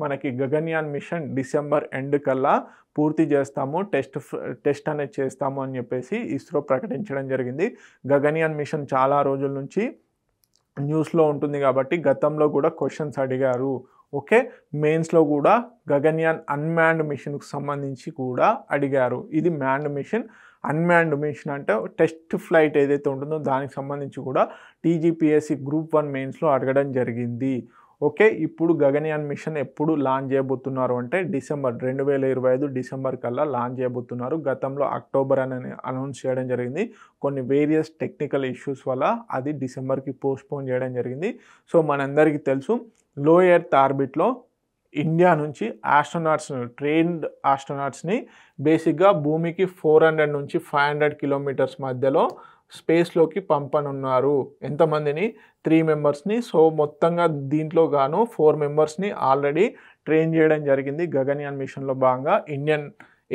మనకి Gaganyaan machine December end కల్లా పూర్తి చేస్తాము, టెస్ట్ అనేది చేస్తాము అని చెప్పేసి ఇస్రో ప్రకటించడం జరిగింది. గగన్యాన్ మిషన్ చాలా రోజుల నుంచి న్యూస్లో ఉంటుంది కాబట్టి గతంలో కూడా క్వశ్చన్స్ అడిగారు. ఓకే, మెయిన్స్లో కూడా గగన్యాన్ అన్మ్యాన్డ్ మిషన్కు సంబంధించి కూడా అడిగారు. ఇది మ్యాన్డ్ మిషన్. అన్మ్యాన్డ్ మిషన్ అంటే టెస్ట్ ఫ్లైట్ ఏదైతే ఉంటుందో దానికి సంబంధించి కూడా టీజీపీఎస్సీ గ్రూప్ 1 మెయిన్స్లో అడగడం జరిగింది. ఓకే, ఇప్పుడు గగన్యాన్ మిషన్ ఎప్పుడు లాంచ్ చేయబోతున్నారు అంటే డిసెంబర్ 2025 డిసెంబర్ కల్లా లాంచ్ చేయబోతున్నారు. గతంలో అక్టోబర్ అని అనౌన్స్ చేయడం జరిగింది. కొన్ని వేరియస్ టెక్నికల్ ఇష్యూస్ వల్ల అది డిసెంబర్కి పోస్ట్పోన్ చేయడం జరిగింది. సో మనందరికీ తెలుసు, లో ఎర్త్ ఆర్బిట్లో ఇండియా నుంచి ట్రైన్డ్ ఆస్ట్రోనాట్స్ని బేసిక్గా భూమికి 400 నుంచి 500 కిలోమీటర్స్ మధ్యలో స్పేస్లోకి పంపనున్నారు. ఎంతమందిని? 3 మెంబర్స్ని. సో మొత్తంగా దీంట్లో గాను 4 మెంబర్స్ని ఆల్రెడీ ట్రైన్ చేయడం జరిగింది. గగన్యాన్ మిషన్లో భాగంగా ఇండియన్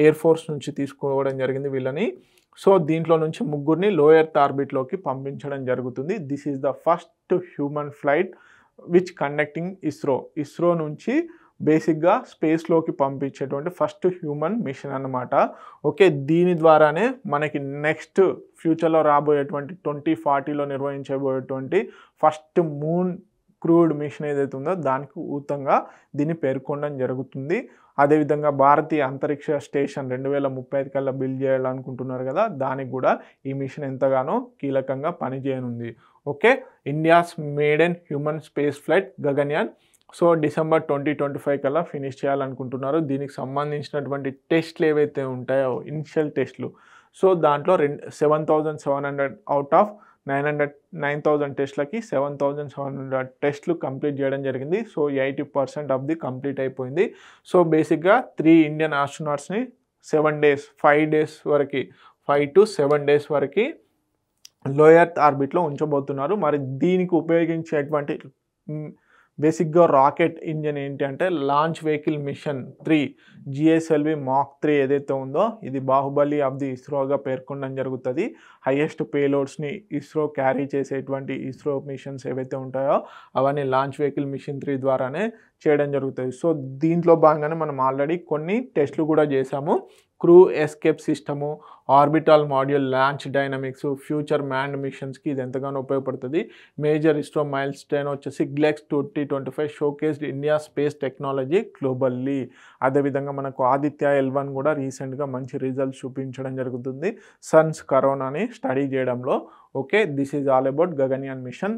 ఎయిర్ ఫోర్స్ నుంచి తీసుకోవడం జరిగింది వీళ్ళని. సో దీంట్లో నుంచి 3 లో ఎర్త్ ఆర్బిట్లోకి పంపించడం జరుగుతుంది. This is the first human flight which conducting ISRO నుంచి బేసిక్గా స్పేస్లోకి పంపించేటువంటి ఫస్ట్ హ్యూమన్ మిషన్ అన్నమాట. ఓకే, దీని ద్వారానే మనకి నెక్స్ట్ ఫ్యూచర్లో రాబోయేటువంటి 2040లో నిర్వహించబోయేటువంటి ఫస్ట్ మూన్ క్రూడ్ మిషన్ ఏదైతే ఉందో దానికి ఊతంగా దీన్ని పేర్కొనడం జరుగుతుంది. అదేవిధంగా భారతీయ అంతరిక్ష స్టేషన్ 2035 కల్లా బిల్డ్ చేయాలనుకుంటున్నారు కదా, దానికి కూడా ఈ మిషన్ ఎంతగానో కీలకంగా పనిచేయనుంది. Okay, India's maiden human space flight Gaganyaan so December 2025 కల్లా ఫినిష్ చేయాలనుకుంటున్నారు. దీనికి సంబంధించినటువంటి టెస్ట్లు ఏవైతే ఉంటాయో ఇనిషియల్ టెస్ట్లు, సో దాంట్లో 7,700 అవుట్ ఆఫ్ 9,000 టెస్ట్లకి 7,700 టెస్ట్లు కంప్లీట్ చేయడం జరిగింది. సో 80% ఆఫ్ ది కంప్లీట్ అయిపోయింది. సో బేసిక్గా 3 ఇండియన్ ఆస్ట్రోనాట్స్ని 5 డేస్ వరకు 5 to 7 డేస్ వరకు లో ఎర్త్ ఆర్బిట్లో ఉంచబోతున్నారు. మరి దీనికి ఉపయోగించేటువంటి బేసిక్గా రాకెట్ ఇంజన్ ఏంటి అంటే launch vehicle mission 3 GSLV Mark 3 ఏదైతే ఉందో ఇది బాహుబలి ఆఫ్ ది ఇస్రోగా పేర్కొనడం జరుగుతుంది. హైయెస్ట్ పేలోడ్స్ని ఇస్రో క్యారీ చేసేటువంటి ఇస్రో మిషన్స్ ఏవైతే ఉంటాయో అవన్నీ లాంచ్ వెహికల్ మిషన్ 3 ద్వారానే చేయడం జరుగుతుంది. సో దీంట్లో భాగంగానే మనం ఆల్రెడీ కొన్ని టెస్ట్లు కూడా చేసాము. Crew escape system, orbital module, launch dynamics, future manned మిషన్స్కి ఇది ఎంతగానో ఉపయోగపడుతుంది. మేజర్ ఇస్రో మైల్ స్టోన్ వచ్చేసి GLEX 2025 showcased India space technology globally. అదేవిధంగా మనకు ఆదిత్య L1 కూడా రీసెంట్గా మంచి రిజల్ట్స్ చూపించడం జరుగుతుంది సన్స్ కరోనాని స్టడీ చేయడంలో. Okay, this is all about Gaganyaan machine.